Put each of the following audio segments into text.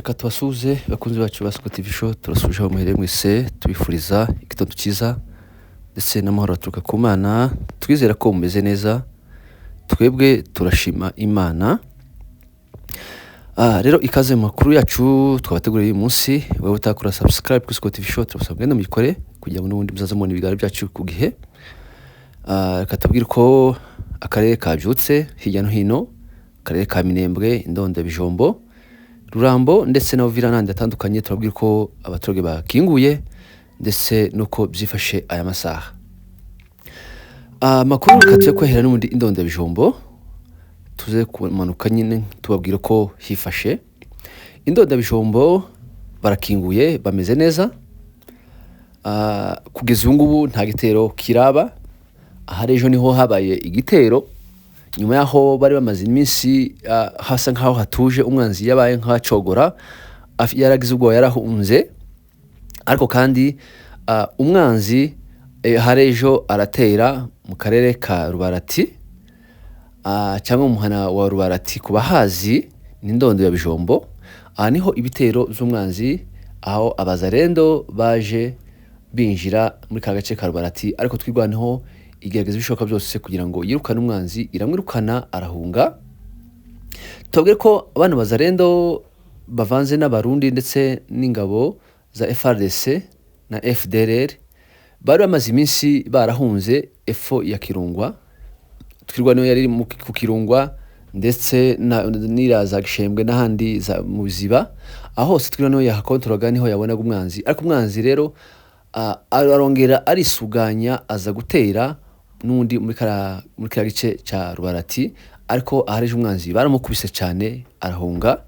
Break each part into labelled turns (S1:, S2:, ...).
S1: Reka tubasuhuze bakunzi bacu ba Soko TV Show, turasuje aho muherereye mwese, tubifuriza igitondo cyiza ndetse n'amahoro aturuka ku Mana. Twizera ko mumeze neza, twebwe turashima Imana. Rero ikaze mu makuru yacu twabateguriye uyu munsi. Wowe utakora subscribe kuri Soko TV Show, turasabwa ngo muyikore kugira ngo n'ubundi muzaze mubona ibiganiro byacu ku gihe. Reka tubwire ko akarere kabyutse hirya no hino, akarere ka Minembwe, Indonde, Bijombo, Rurambo ndetse na Uvira n'andi atandukanye. Turabwira ko abaturage bakinguye ndetse nuko byifashe aya masaha. Makuru katuye kwahera n'ubundi Indonde, Bijombo, tuze kumanuka nyine tubabwira ko hifashe. Indonde, Bijombo barakinguye, bameze neza. Kugeza ubu ngubu nta gitero kiraba. Ahari ejo niho habaye igitero, nyuma yaho bari bamaze iminsi hasa nkaho hatuje, umwanzi yabaye nk'acogora, yaragize ubwoba, yarahunze. Ariko kandi umwanzi hari ejo aratera mu karere ka Rubarati, cyangwa umuhana wa Rubarati ku bahazi ni Indonde ya Bijombo. Niho ibitero z'umwanzi, aho abazarendo baje binjira muri ka gace ka Rubarati, ariko twirwaneho igerageza ibishoboka byose kugira ngo yirukane umwanzi. Iramwirukana, arahunga. Tubabwire ko abana bazarendo bavanze n'abarundi ndetse n'ingabo za FRDC na FDLR bari bamaze iminsi barahunze efo ya Kirungwa. Twirwaneho yari ku Kirungwa ndetse n'iraza Gishembwe n'ahandi mu Biziba, aho hose twirwaneho yahakontroraga, niho yabonaga umwanzi. Ariko umwanzi rero arongera arisuganya, aza gutera n'undi muri kara gice cya Rubarati, ariko ahareje umwanzi baramukubise cyane, arahunga.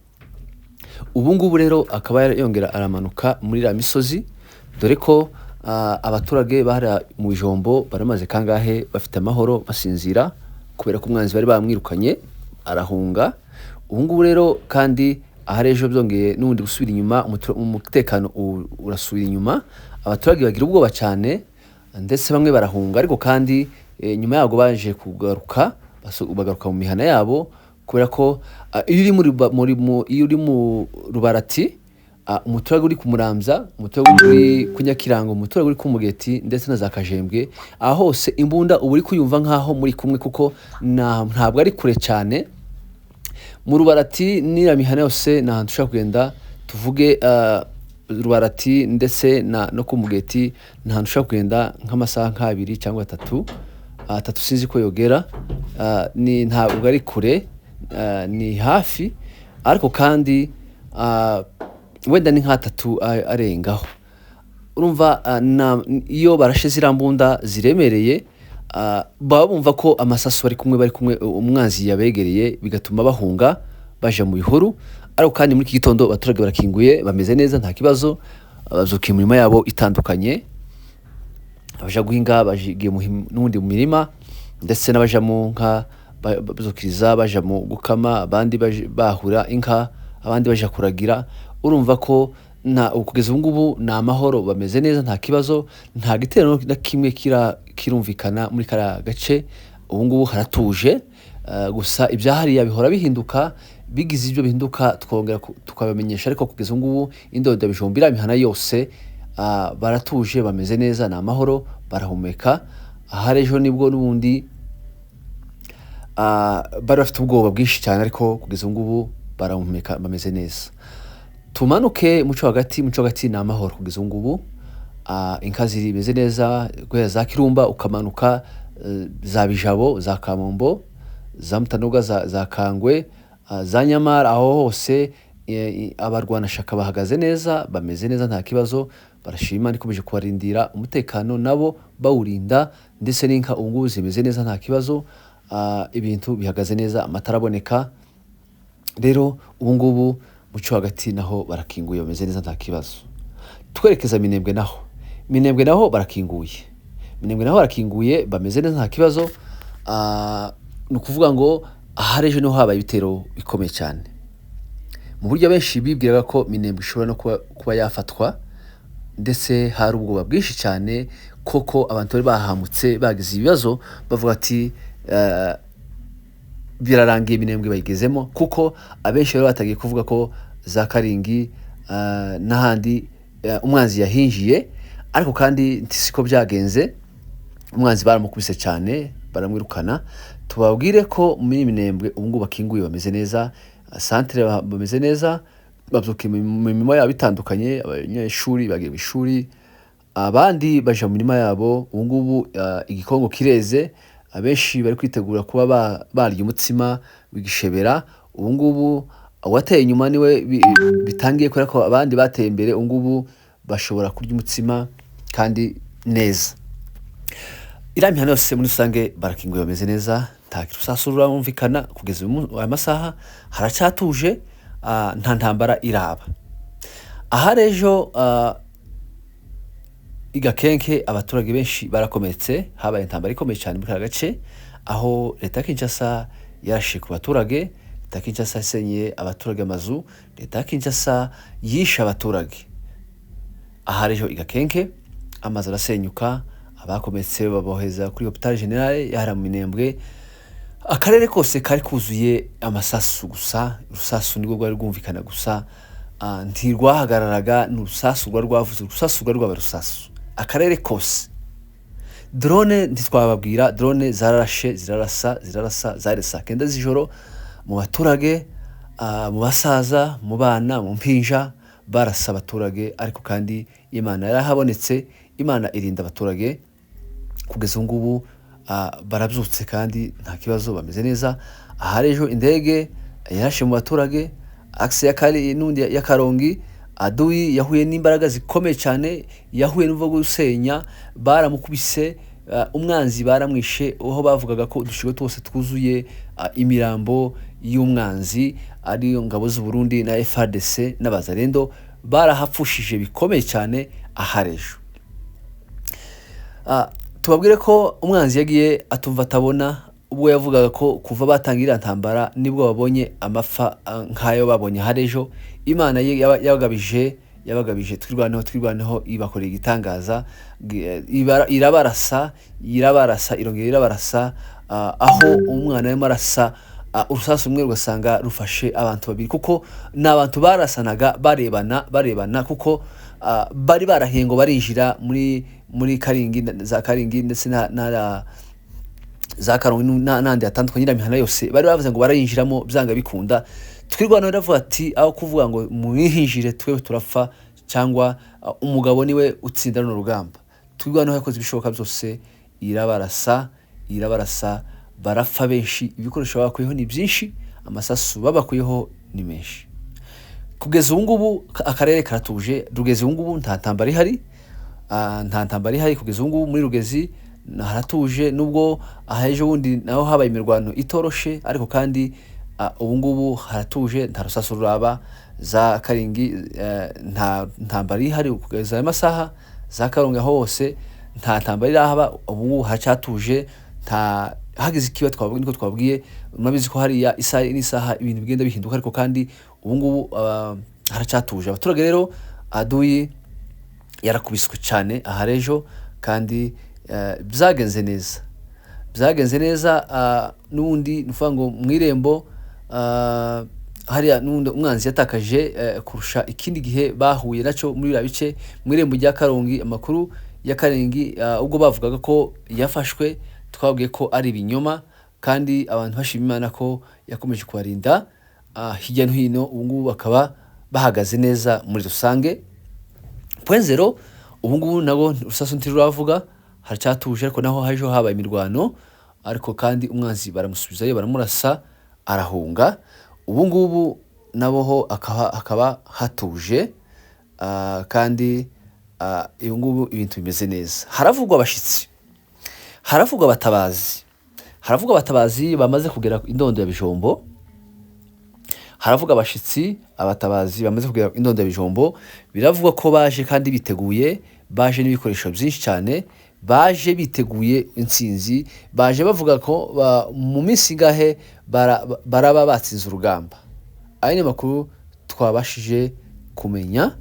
S1: Ubu ngubu rero akaba yongera aramanuka muri la misozi, dore ko abaturage bahara mu Bijombo baramaze kangahe bafite amahoro basinzira, kubera ko umwanzi bari bamwirukanye, arahunga. Ubu ngubu rero kandi aharejo byongeye n'ubundi gusubira inyuma, umutekano urasubira inyuma, abaturage bagira ubwoba cyane ndetse bamwe barahunga. Ariko kandi nyuma yago baje kugaruka, bagaruka mu mihana yabo, kubera ko iyo uri mu Rubarati, umuturage uri ku Muramza, umuturage uri ku Nyakirango, umuturage uri ku Mugeti ndetse na za Kajembwe, aho hose imbunda uba uri kuyumva nkaho muri kumwe, kuko ntabwo ari kure cyane. Mu Rubarati n'ira mihana yose ni ahantu ushobora kugenda, tuvuge Rubarati ndetse no ku Mugeti ni ahantu ushobora kugenda nk'amasaha nk'abiri cyangwa atatu, sinzi ko yogera. Ntabwo ari kure, ni hafi, ariko kandi wenda ni nk'atatu arengaho. Urumva iyo barashe ziriya mbunda ziremereye, baba bumva ko amasasu bari kumwe umwanzi yabegereye, bigatuma bahunga baje mu bihuru. Ariko kandi muri iki gitondo abaturage barakinguye, bameze neza, nta kibazo, bazukiye mu mirimo yabo itandukanye. Abaja guhinga bagiye n'ubundi mu mirima, ndetse n'abaja mu nka bazukiriza, baja mu gukama, abandi bahura inka, abandi baja kuragira. Urumva ko kugeza ubu ngubu ni amahoro, bameze neza, nta kibazo, nta gitero na kimwe kirumvikana muri kara gace. Ubu ngubu haratuje, gusa ibyahariya bihora bihinduka, bigize ibyo bihinduka twongera tukabamenyesha. Ariko kugeza ubu ngubu Indonde, Bijombo, imihana yose baratuje, bameze neza, ni amahoro, barahumeka. Ahari ejo nibwo n'ubundi bari bafite ubwoba bwinshi cyane, ariko kugeza ubu ngubu barahumeka, bameze neza. Tumanuke muco hagati ni amahoro kugeza ubu ngubu. Inka zimeze neza, guhera za Kirumba ukamanuka za Bijabo, za Kamombo, za Mutanoga, za Kangwe, za Nyamara, aho hose abarwanashaka bahagaze neza, bameze neza, nta kibazo, barashima. Nikomeje kubarindira umutekano, nabo bawurinda, ndetse n'inka ubu ngubu zimeze neza, nta kibazo, ibintu bihagaze neza, amatara aboneka. Rero ubu ngubu muco hagati naho barakinguye, bameze neza, nta kibazo. Twerekeza Minembwe naho barakinguye. Minembwe naho barakinguye, bameze neza, nta kibazo. Ni ukuvuga ngo ahari ejo niho habaye ibitero bikomeye cyane, mu buryo benshi bibwiraga ko Minembwe ishobora no kuba yafatwa, ndetse hari ubwoba bwinshi cyane, koko abantu bari bahamutse bagize ibibazo, bavuga ati birarangiye Minembwe bayigezemo, kuko abenshi bari batagiye kuvuga ko za Karingi n'ahandi umwanzi yahinjiye, ariko kandi siko byagenze. Umwanzi baramukubise cyane baramwirukana. Tubabwire ko muri Minembwe ubu ngubu bakinguye bameze neza, centre bameze neza, babyuka mu mirimo yabo bitandukanye. Abanyeshuri bagiye mu ishuri, abandi baje mu mirimo yabo. Ubu ngubu igikongo kireze, abenshi bari kwitegura kuba barya umutsima w'igishebera. Ubu ngubu uwateye inyuma niwe bitangiye, kubera ko abandi bateye imbere. Ubu ngubu bashobora kurya umutsima kandi neza. Iramihana yose muri rusange barakinguye bameze neza, nta kirusasu rumvikana kugeza aya masaha, haracyatuje, nta ntambara iraba. Aha rejo Igakenke abaturage benshi barakometse, habaye intambara ikomeye cyane muri gace, aho leta ya Kinshasa yarashe ku baturage. Leta ya Kinshasa yasenyeye abaturage amazu, leta ya Kinshasa yishe abaturage. Aha rejo Igakenke amazu arasenyuka, abakometse baboheza kuri Hopital General yahara mu Minembwe. Akarere kose kari kuzuye amasasu gusa, urusasu nibwo rwari rwumvikana gusa, ntirwahagararaga, n'urusasu rwavuze, urusasu rwaba rusasu akarere kose. Drone ntitwababwira, drone zararashe, zirarasa zaresa kenda z'ijoro mu baturage, mu basaza, mu bana, mu mpinja, barasa abaturage. Ariko kandi Imana yarahabonetse, Imana irinda abaturage. Kugeza ubu ngubu barabyutse kandi nta kibazo, bameze neza. Aha rejo indege yarashe mu baturage, axe ya Karongi, Aduyi yahuye n'imbaraga zikomeye cyane, yahuye n'uvuga gusenya, baramukubise. Umwanzi baramwishe, aho bavugaga ko udushigo twose twuzuye imirambo y'umwanzi, ariyo ngabo z'u Burundi na FARDC n'abazarendo, barahapfushije bikomeye cyane. Aha rejo tubabwire ko umwanzi yagiye atumva atabona, ubwo yavugaga ko kuva batangira ntambara nibwo babonye amapfa nk'ayo babonye. Aha rejo Imana yabagabije twirwaneho ibakoreye igitangaza, irabarasa irongera irabarasa, aho umwana arimo arasa urusasu rumwe rugasanga rufashe abantu babiri, kuko n'abantu barasanaga barebana, kuko bari barahiye ngo barinjira muri Karingi, za Karingi ndetse na za Karongi n'andi atandukanye. Iramihana yose bari bavuze ngo barayinjiramo byanga bikunda. Twirwana baravuga ati aho kuvuga ngo muhinjire twe turapfa, cyangwa umugabo niwe utsinda no rugamba. Twirwana yakoze ibishoboka byose, irabarasa barapfa benshi, ibikoresho bakuyeho ni byinshi, amasasu babakuyeho ni menshi. Kugeza ubu ngubu akarere karatuje, Rugezi ubu ngubu nta ntambara ihari, kugeza ubu ngubu muri Rugezi haratuje, nubwo ahejo wundi naho habaye imirwano itoroshe, ariko kandi ubu ngubu haratuje, nta rusasu ruraba. Za Karingi nta ntambara ihari kugeza aya masaha, za Karongi hose nta ntambara irahaba, ubu ngubu hacyatuje, nta hagize ikiba twavuga niko twabwiye. Murabizi ko hariya isaha n'isaha ibintu bigenda bihinduka, ariko kandi ubu ngubu haracyatuje. Abaturage rero Aduyi yarakubiswe cyane aha rejo, kandi byagenze neza. N'undi nuvuga ngo mwirembo hariya n'undi umwanzi yatakaje kurusha ikindi gihe bahuye nacyo muri bice mwirembo rya Karongi. Amakuru ya Karingi ubwo bavugaga ko yafashwe, twabwiye ko ari ibinyoma, kandi abantu bashima Imana ko yakomeje kubarinda hirya no hino. Ubu ngubu bakaba bahagaze neza muri rusange. Point zero ubu ngubu nabo rusasu ntiruravuga, haracyatuje, ariko naho haje habaye imirwano, ariko kandi umwanzi baramusubizayo, baramurasa arahunga. Ubu ngubu nabo akaba hatuje, kandi ubu ngubu ibintu bimeze neza. Haravugwa abashitsi, haravugwa abatabazi bamaze kugera indondo ya Bijombo. Haravuga abashitsi, abatabazi bamaze kugera indondo ya Bijombo. Biravugwa ko baje kandi biteguye, baje n'ibikoresho byinshi cyane, baje biteguye intsinzi, baje bavuga ko mu minsi ngahe baraba batsinze urugamba. Ayo ni makuru twabashije kumenya,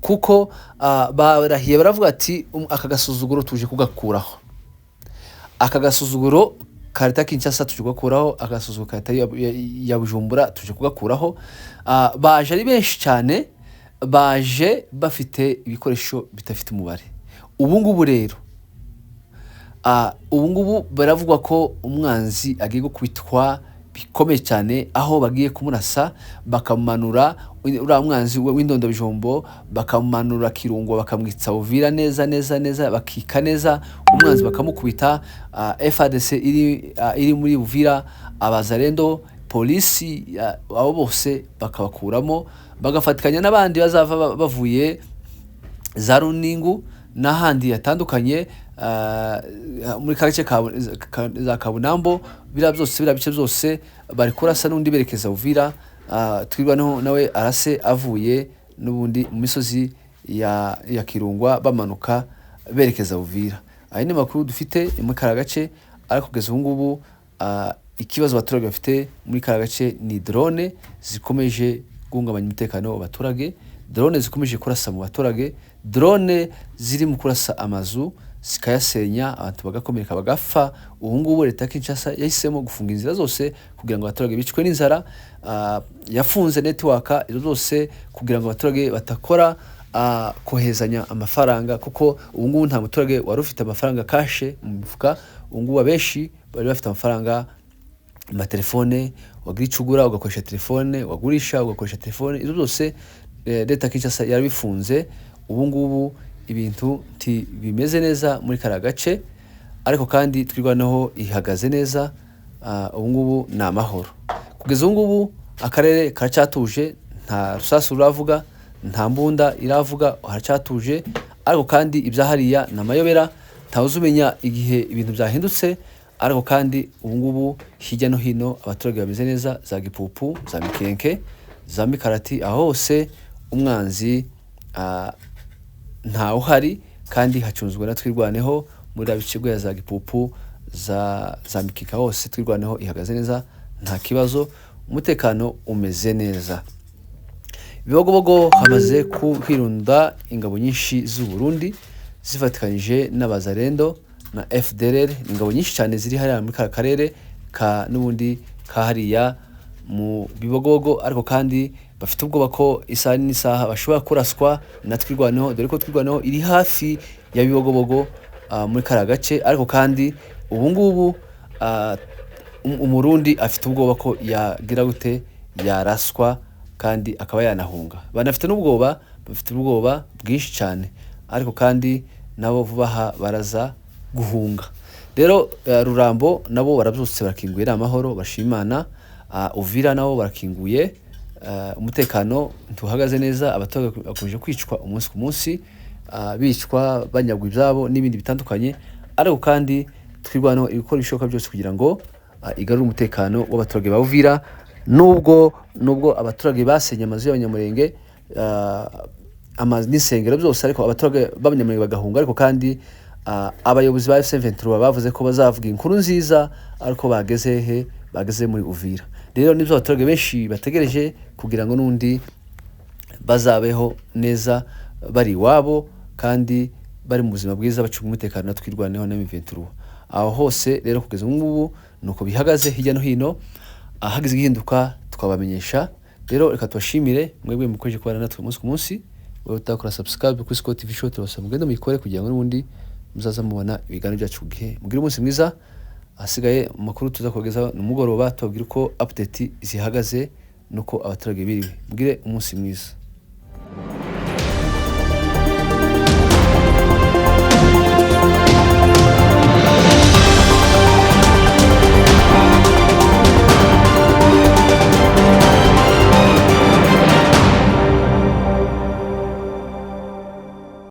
S1: kuko barahiye baravuga ati aka gasuzuguro tuje kugakuraho. Aka gasuzuguro kareta Kinshasa tuje kugakuraho, agasuzuguro kareta ya Bujumbura tuje kugakuraho. Baje ari benshi cyane, baje bafite ibikoresho bitafite umubare. Ubu ngubu rero ubu ngubu baravugwa ko umwanzi agiye gukubitwa bikomeye cyane, aho bagiye kumurasa bakamanura uriya mwanzi w'indondo bijombo, bakamanura Kirungo, bakamwitsa Uvira neza neza neza, bakika neza umwanzi bakamukubita. FARDC iri muri Uvira, abazarendo, polisi, abo bose bakabakuramo, bagafatikanya n'abandi bazava bavuye za Runingu n'ahandi yatandukanye, muri kagace za Kabunambo, bira bice byose bari kurasa n'undi berekeza Uvira. Twirwaneho nawe arase avuye n'ubundi mu misozi ya Kirungwa bamanuka berekeza Uvira. Ayi ni makuru dufite muri karagace, ariko kugeza ubu ngubu ikibazo abaturage bafite muri karagace ni drone zikomeje guhungabanya umutekano w'abaturage, drone zikomeje kurasa mu baturage, drone ziri mu kurasa amazu zikayasenya, abantu bagakomereka bagapfa. Ubu ngubu leta Kinshasa yahisemo gufunga inzira zose kugira ngo abaturage bicwe n'inzara. Yafunze network izo zose kugira ngo abaturage batakora kohezanya amafaranga, kuko ubu ngubu nta muturage wari ufite amafaranga kashe mu mifuka. Ubu ngubu abenshi bari bafite amafaranga mu telefone, wagira icugura ugakoresha telefone, wagurisha ugakoresha telefone. Izo zose leta Kinshasa yarabifunze. Ubu ngubu ibintu bimeze neza muri karagace, ariko kandi twirwaneho ihagaze neza. Ubu ngubu ni amahoro. Kugeza ubu ngubu akarere karacyatuje, nta rusasu ruravuga, nta mbunda iravuga, haracyatuje. Ariko kandi ibyahariya na mayobera, ntawuzumenya igihe ibintu byahindutse. Ariko kandi ubu ngubu hirya no hino abaturage bameze neza, za Gipupu, za Mikenke, za Mikarati, aho hose umwanzi nta uhari, kandi hacunzwe na twirwaneho muri abicibwa ya za Gipupu, za Mikika, hose twirwaneho ihagaze neza, nta kibazo, umutekano umeze neza. Bibogobogo hamaze kwirunda ingabo nyinshi z'u Burundi zifatikanyije n'abazarendo na FDLR. Ingabo nyinshi cyane ziri hariya muri karere n'ubundi kahariya mu Bibogobogo, ariko kandi bafite ubwoba ko isaha n'isaha bashobora kuraswa na twirwaneho, dore ko twirwaneho iri hafi ya Bibogobogo muri karagace. Ariko kandi ubu ngubu umurundi afite ubwoba ko yagira gute, yaraswa kandi akaba yanahunga. Banafite n'ubwoba, bafite ubwoba bwinshi cyane, ariko kandi nabo vuba baraza guhunga. Rero Rurambo nabo barabyutse barakinguye amahoro, bashimana. Uvira nabo barakinguye, umutekano ntuhagaze neza. Abaturage bakomeje kwicwa umunsi ku munsi, bicwa banyagwa ibyabo n'ibindi bitandukanye. Ariko kandi twirwanaho ibikora ibishoboka byose kugira ngo igarure umutekano w'abaturage ba Uvira. Nubwo abaturage basenye amazu y'abanyamurenge, n'insengero byose, ariko abaturage b'abanyamurenge bagahunga. Ariko kandi abayobozi ba FC23 bavuze ko bazavuga inkuru nziza, ariko bageze muri Uvira. Rero nibyo abaturage benshi bategereje, kugira ngo n'undi bazabeho neza bari iwabo, kandi bari mu buzima bwiza, bacunga umutekano twirwaneho na M23. Aho hose rero kugeza ubu ngubu nuko bihagaze hirya no hino. Hagize igihinduka twabamenyesha. Rero reka tubashimire mwebwe mukomeje kubana natwe umunsi ku munsi. Wowe utakora subscribe kuri Scott TV Show, turabasaba mugende muyikore kugira ngo n'ubundi muzaza mubona ibiganiro byacu ku gihe. Mugire umunsi mwiza. Asigaye amakuru tuza kugezaho nimugoroba, tubabwira uko update zihagaze nuko abaturage biriwe. Mugire umunsi mwiza.